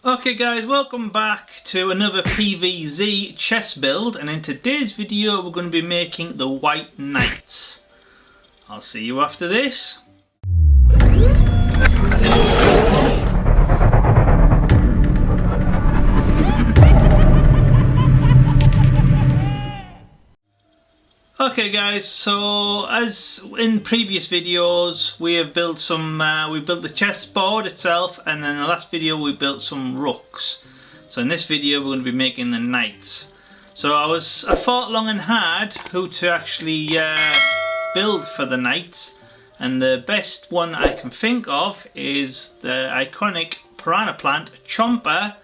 Okay guys, welcome back to another PVZ chest build, and in today's video we're going to be making the White Knights. I'll see you after this. Okay guys, so as in previous videos we have built we built the chessboard itself, and then in the last video we built some rooks. So in this video we're going to be making the knights. So I thought long and hard who to actually build for the knights, and the best one that I can think of is the iconic piranha plant Chomper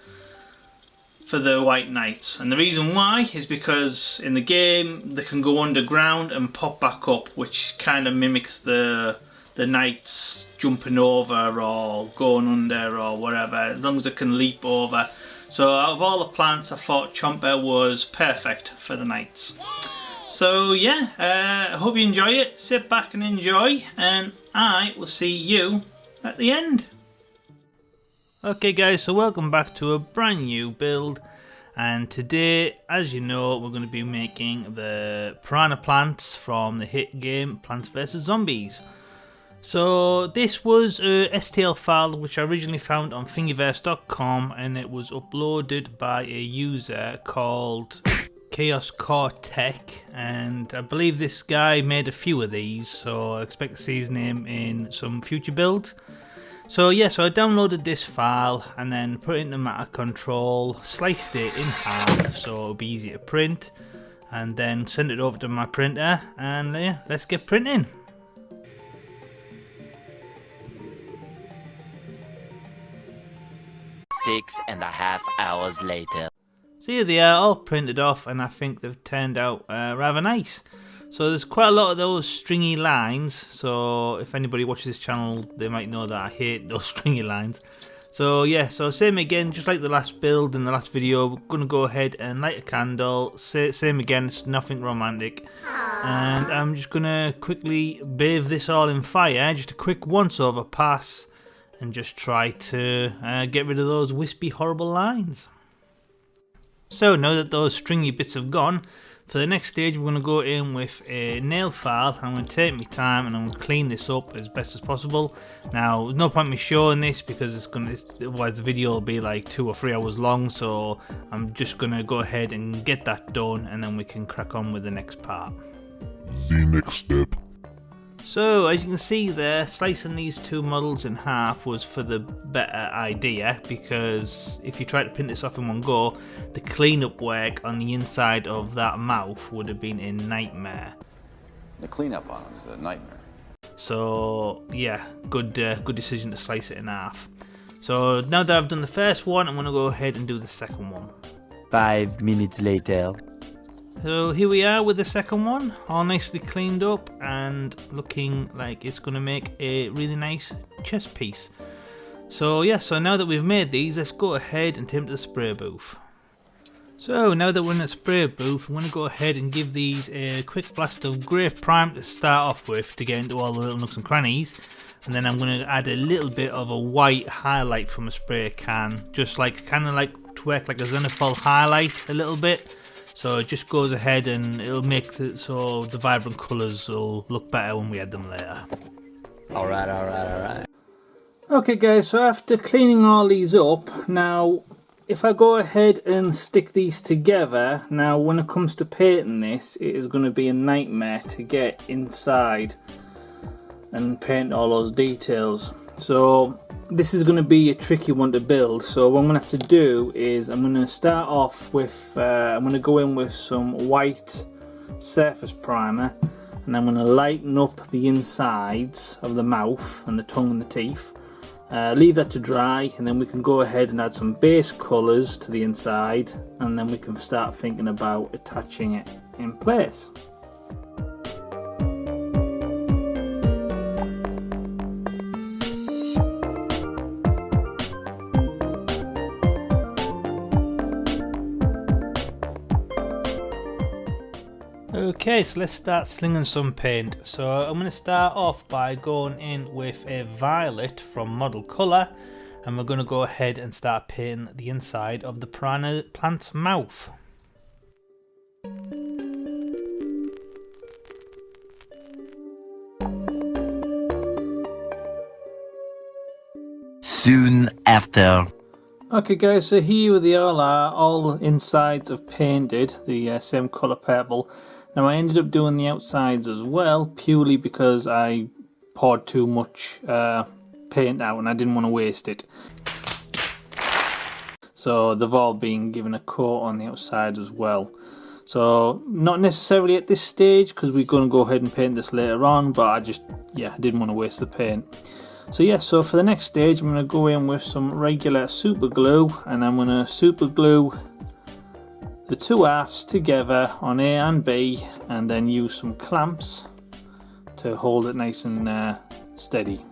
for the White Knights. And the reason why is because in the game they can go underground and pop back up, which kind of mimics the knights jumping over or going under or whatever, as long as it can leap over. So out of all the plants I thought Chomper was perfect for the knights. So yeah, I hope you enjoy it, sit back and enjoy, and I will see you at the end. Okay guys, so welcome back to a brand new build, and today, as you know, we're going to be making the piranha plants from the hit game Plants vs Zombies. So this was a STL file which I originally found on thingiverse.com, and it was uploaded by a user called Chaos Core Tech, and I believe this guy made a few of these, so I expect to see his name in some future builds. So yeah, so I downloaded this file and then put it into Matter Control, sliced it in half so it'll be easy to print, and then sent it over to my printer, and yeah, let's get printing. Six and a half hours later. So here they are, all printed off, and I think they've turned out rather nice. So there's quite a lot of those stringy lines, so if anybody watches this channel they might know that I hate those stringy lines. So yeah, so same again, just like the last build in the last video, we're going to go ahead and light a candle. Same again, it's nothing romantic. And I'm just going to quickly bathe this all in fire, just a quick once over pass, and just try to get rid of those wispy horrible lines. So now that those stringy bits have gone, for the next stage we're going to go in with a nail file. I'm going to take my time and I'm going to clean this up as best as possible. Now there's no point in me showing this because otherwise the video will be like 2 or 3 hours long, so I'm just going to go ahead and get that done, and then we can crack on with the next part. The next step. So as you can see there, slicing these two models in half was for the better idea, because if you try to print this off in one go, the cleanup work on the inside of that mouth would have been a nightmare. The cleanup on them is a nightmare. So yeah, good decision to slice it in half. So now that I've done the first one, I'm going to go ahead and do the second one. 5 minutes later. So here we are with the second one, all nicely cleaned up and looking like it's going to make a really nice chest piece. So yeah, so now that we've made these, let's go ahead and take them to the spray booth. So now that we're in the spray booth, I'm going to go ahead and give these a quick blast of grey prime to start off with to get into all the little nooks and crannies, and then I'm going to add a little bit of a white highlight from a spray can, just like kind of like to work like a zenithal highlight a little bit. So it just goes ahead and it'll make it so the vibrant colours will look better when we add them later. Alright. Okay guys, so after cleaning all these up, now if I go ahead and stick these together, now when it comes to painting this, it is going to be a nightmare to get inside and paint all those details. So this is going to be a tricky one to build, so what I'm going to have to do is I'm going to start off with, I'm going to go in with some white surface primer, and I'm going to lighten up the insides of the mouth and the tongue and the teeth. Leave that to dry, and then we can go ahead and add some base colours to the inside, and then we can start thinking about attaching it in place. Okay, so let's start slinging some paint. So I'm going to start off by going in with a violet from Model Colour, and we're going to go ahead and start painting the inside of the piranha plant's mouth. Soon after. Okay guys, so here they all are, all insides have painted the same colour purple. Now I ended up doing the outsides as well, purely because I poured too much paint out and I didn't want to waste it. So they've all been given a coat on the outside as well. So not necessarily at this stage, because we're going to go ahead and paint this later on, but I didn't want to waste the paint. So yeah, so for the next stage I'm going to go in with some regular super glue, and I'm going to super glue the two halves together on A and B, and then use some clamps to hold it nice and steady.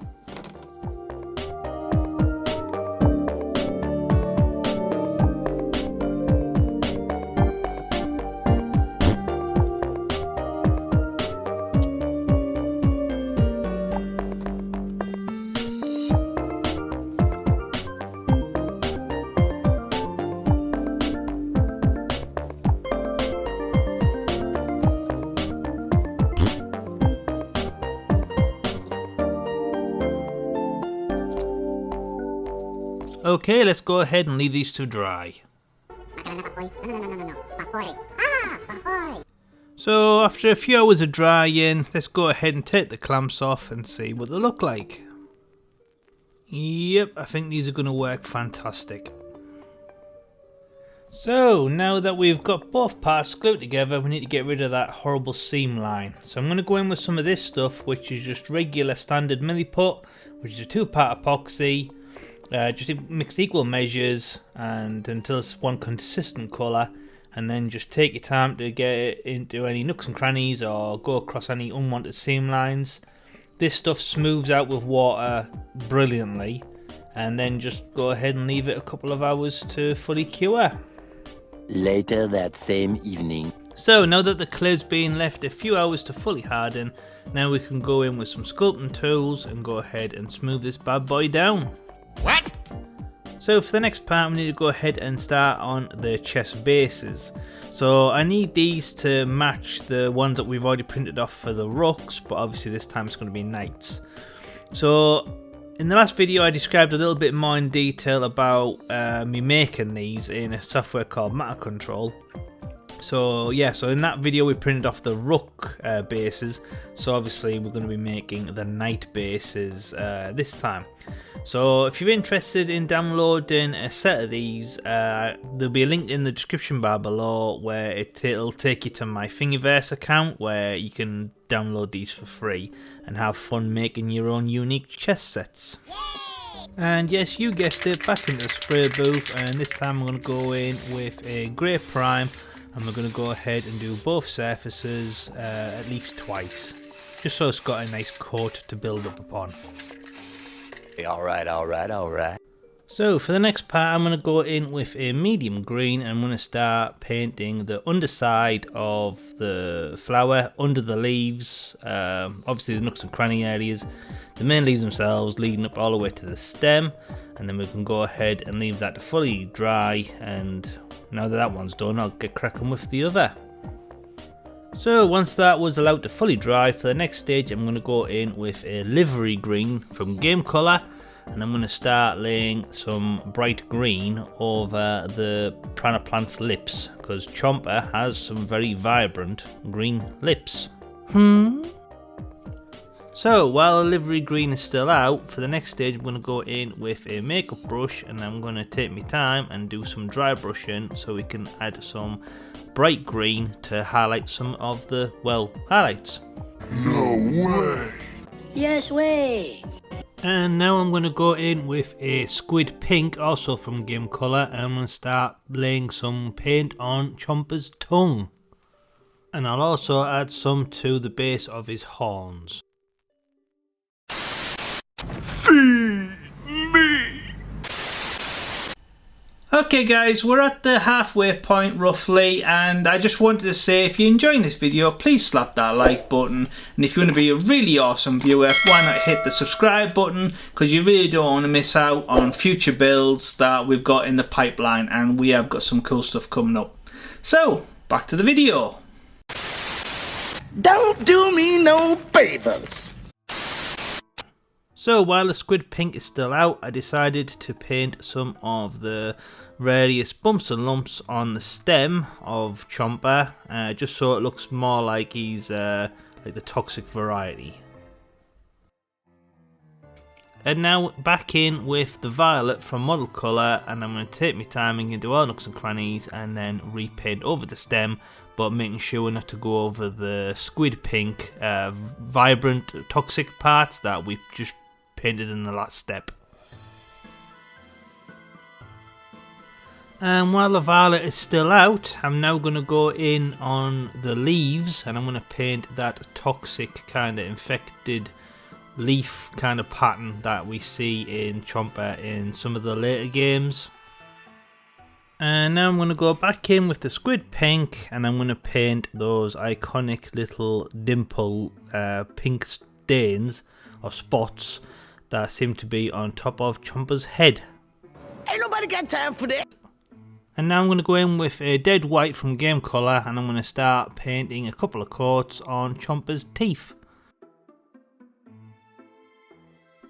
Okay, let's go ahead and leave these to dry. So after a few hours of drying, let's go ahead and take the clamps off and see what they look like. Yep, I think these are going to work fantastic. So now that we've got both parts glued together, we need to get rid of that horrible seam line. So I'm going to go in with some of this stuff, which is just regular standard milliput, which is a 2-part epoxy. Just mix equal measures and until it's one consistent colour, and then just take your time to get it into any nooks and crannies or go across any unwanted seam lines. This stuff smooths out with water brilliantly, and then just go ahead and leave it a couple of hours to fully cure. Later that same evening. So now that the clay's been left a few hours to fully harden, now we can go in with some sculpting tools and go ahead and smooth this bad boy down. What? So for the next part we need to go ahead and start on the chest bases. So I need these to match the ones that we've already printed off for the rooks, but obviously this time it's going to be knights. So in the last video I described a little bit more in detail about me making these in a software called Matter Control. So yeah, so in that video we printed off the rook bases, so obviously we're going to be making the knight bases this time. So if you're interested in downloading a set of these, there'll be a link in the description bar below where it'll take you to my Thingiverse account where you can download these for free and have fun making your own unique chest sets. Yay! And yes, you guessed it, back into the spray booth, and this time I'm going to go in with a grey prime, and we're going to go ahead and do both surfaces at least twice, just so it's got a nice coat to build up upon. Alright. So for the next part I'm going to go in with a medium green, and I'm going to start painting the underside of the flower, under the leaves, obviously the nooks and cranny areas, the main leaves themselves leading up all the way to the stem, and then we can go ahead and leave that to fully dry, and now that that one's done I'll get cracking with the other. So once that was allowed to fully dry, for the next stage I'm going to go in with a livery green from Game Colour, and I'm going to start laying some bright green over the piranha plant's lips, because Chomper has some very vibrant green lips. So while the livery green is still out, for the next stage I'm going to go in with a makeup brush, and I'm going to take my time and do some dry brushing so we can add some bright green to highlight some of the, well, highlights. No way! Yes way! And now I'm going to go in with a squid pink, also from Game Colour, and I'm going to start laying some paint on Chomper's tongue. And I'll also add some to the base of his horns. Feed me! Okay guys, we're at the halfway point roughly, and I just wanted to say if you're enjoying this video, please slap that like button, and if you want to be a really awesome viewer, why not hit the subscribe button, because you really don't want to miss out on future builds that we've got in the pipeline, and we have got some cool stuff coming up. So, back to the video. Don't do me no favors. So while the squid pink is still out, I decided to paint some of the various bumps and lumps on the stem of Chomper, just so it looks more like he's like the toxic variety. And now back in with the violet from Model Colour, and I'm going to take my time and do all nooks and crannies and then repaint over the stem, but making sure not to go over the squid pink vibrant toxic parts that we just painted in the last step. And while the violet is still out, I'm now going to go in on the leaves, and I'm going to paint that toxic kind of infected leaf kind of pattern that we see in Chomper in some of the later games. And now I'm going to go back in with the squid pink, and I'm going to paint those iconic little dimple pink stains or spots that seem to be on top of Chomper's head. Ain't nobody got time for that. And now I'm going to go in with a dead white from Game Colour, and I'm going to start painting a couple of coats on Chomper's teeth.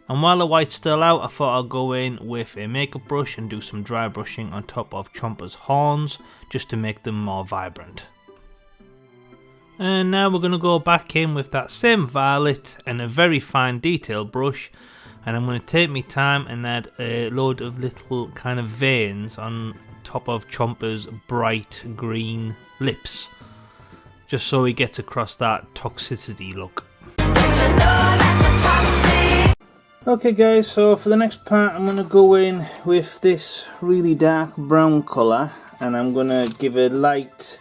And while the white's still out, I thought I'd go in with a makeup brush and do some dry brushing on top of Chomper's horns, just to make them more vibrant. And now we're going to go back in with that same violet and a very fine detail brush, and I'm going to take my time and add a load of little kind of veins on top of Chomper's bright green lips, just so he gets across that toxicity look. Okay guys, so for the next part I'm going to go in with this really dark brown colour, and I'm going to give a light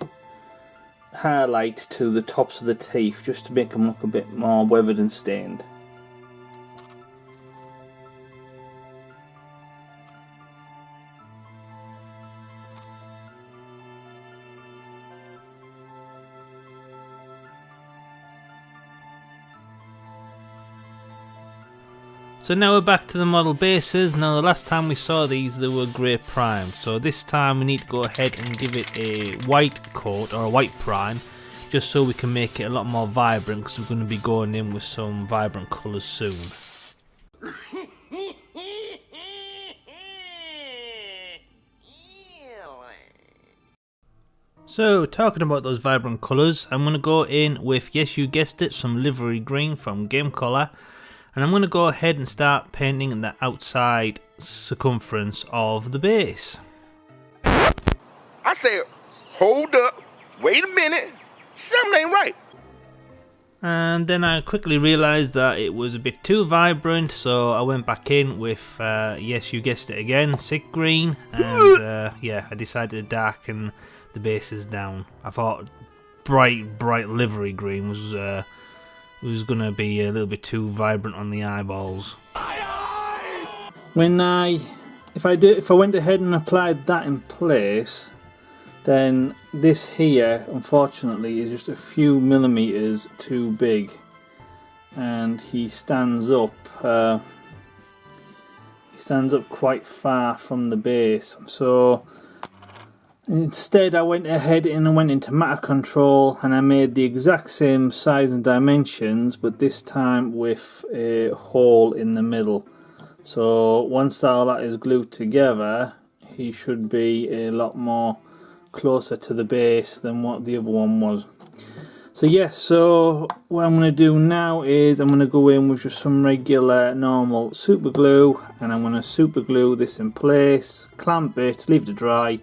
highlight to the tops of the teeth just to make them look a bit more weathered and stained. So now we're back to the model bases. Now the last time we saw these they were grey primed, so this time we need to go ahead and give it a white coat or a white prime, just so we can make it a lot more vibrant, because we're going to be going in with some vibrant colours soon. So talking about those vibrant colours, I'm going to go in with, yes you guessed it, some livery green from Game Colour. And I'm going to go ahead and start painting the outside circumference of the base. I said, hold up, wait a minute, something ain't right. And then I quickly realised that it was a bit too vibrant, so I went back in with, yes you guessed it again, sick green. And yeah, I decided to darken the bases down. I thought bright livery green was going to be a little bit too vibrant on the eyeballs. If I went ahead and applied that in place, then this here unfortunately is just a few millimeters too big, and he stands up quite far from the base. So instead I went ahead and went into matter control, and I made the exact same size and dimensions, but this time with a hole in the middle. So once all that is glued together, he should be a lot more closer to the base than what the other one was. So yes, so what I'm going to do now is I'm going to go in with just some regular normal super glue, and I'm going to super glue this in place, clamp it, leave it to dry,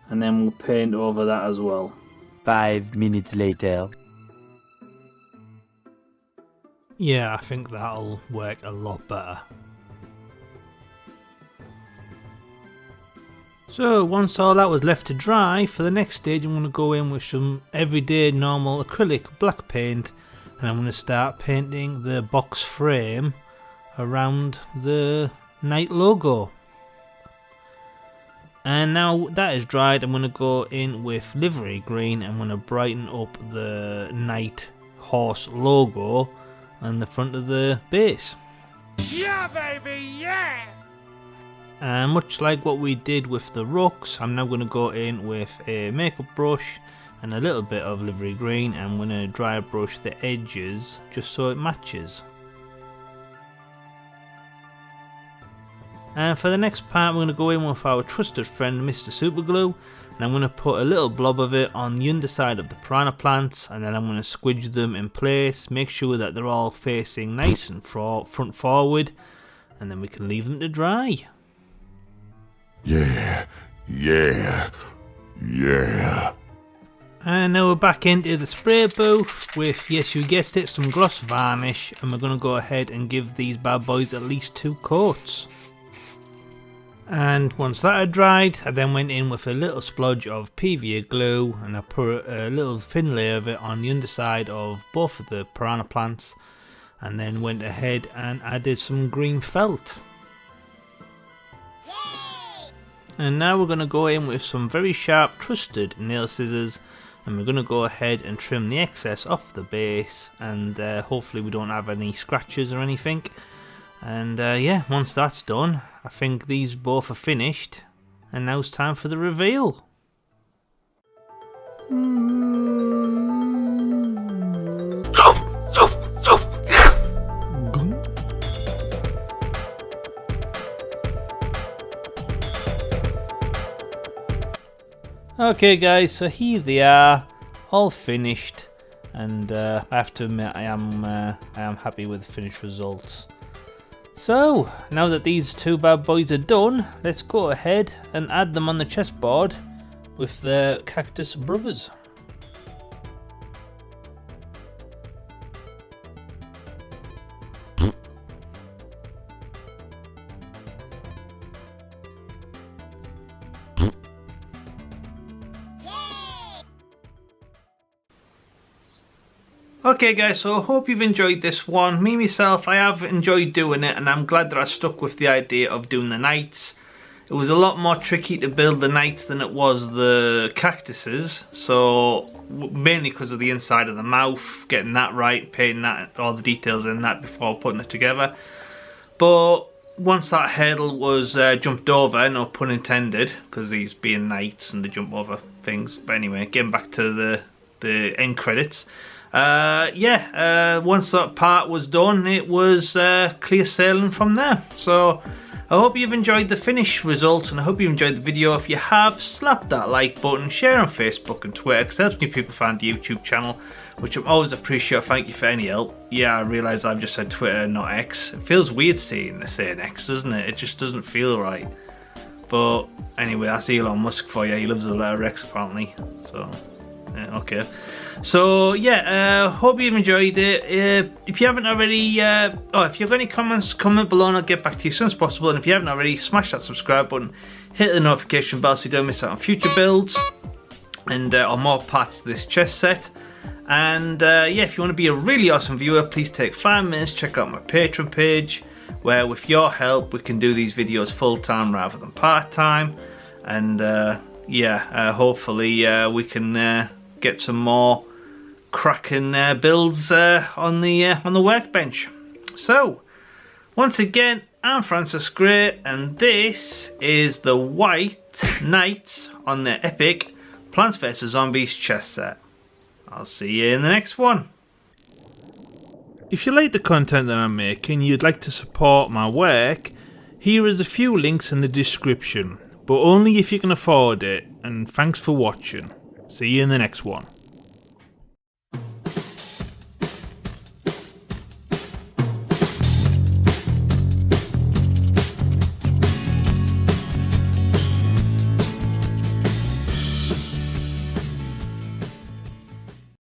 and then we'll paint over that as well. 5 minutes later. Yeah, I think that'll work a lot better. So once all that was left to dry, for the next stage I'm going to go in with some everyday normal acrylic black paint, and I'm going to start painting the box frame around the Knight logo. And now that is dried, I'm going to go in with livery green. I'm going to brighten up the Night Horse logo on the front of the base. Yeah, baby, yeah! And much like what we did with the rooks, I'm now going to go in with a makeup brush and a little bit of livery green. I'm going to dry brush the edges just so it matches. And for the next part, we're going to go in with our trusted friend Mr. Superglue, and I'm going to put a little blob of it on the underside of the piranha plants, and then I'm going to squidge them in place, make sure that they're all facing nice and front forward, and then we can leave them to dry. Yeah, yeah, yeah. And now we're back into the spray booth with, yes you guessed it, some gloss varnish, and we're going to go ahead and give these bad boys at least 2 coats. And once that had dried, I then went in with a little splodge of PVZ glue, and I put a little thin layer of it on the underside of both of the piranha plants, and then went ahead and added some green felt. Yay! And now we're going to go in with some very sharp trusted nail scissors, and we're going to go ahead and trim the excess off the base, and hopefully we don't have any scratches or anything. And yeah, once that's done, I think these both are finished, and now it's time for the reveal. Okay guys, so here they are, all finished, and I have to admit I am happy with the finished results. So, now that these 2 bad boys are done, let's go ahead and add them on the chessboard with the Cactus Brothers. Okay guys, so I hope you've enjoyed this one. Me myself, I have enjoyed doing it, and I'm glad that I stuck with the idea of doing the knights. It was a lot more tricky to build the knights than it was the cactuses, so mainly because of the inside of the mouth, getting that right, painting that, all the details in that before putting it together. But once that hurdle was jumped over, no pun intended, because these being knights and they jump over things. But anyway, getting back to the end credits. Once that part was done, it was clear sailing from there. So I hope you've enjoyed the finished result, and I hope you enjoyed the video. If you have, slap that like button, share on Facebook and Twitter, because it helps new people find the YouTube channel, which I'm always appreciate. Thank you for any help. Yeah, I realise I've just said Twitter, not X. It feels weird saying X, doesn't it? It just doesn't feel right. But anyway, that's Elon Musk for you. He loves the letter X apparently. So okay. So yeah, hope you've enjoyed it. If you haven't already, if you've got any comments, comment below and I'll get back to you as soon as possible. And if you haven't already, smash that subscribe button, hit the notification bell so you don't miss out on future builds and on more parts of this chess set. And yeah, if you want to be a really awesome viewer, please take 5 minutes, check out my Patreon page, where with your help we can do these videos full time rather than part time. And hopefully we can get some more cracking builds on the workbench. So once again, I'm Francis Gray, and this is the White Knights on the epic Plants vs Zombies chess set. I'll see you in the next one. If you like the content that I'm making, you'd like to support my work, here is a few links in the description, but only if you can afford it, and thanks for watching. See you in the next one.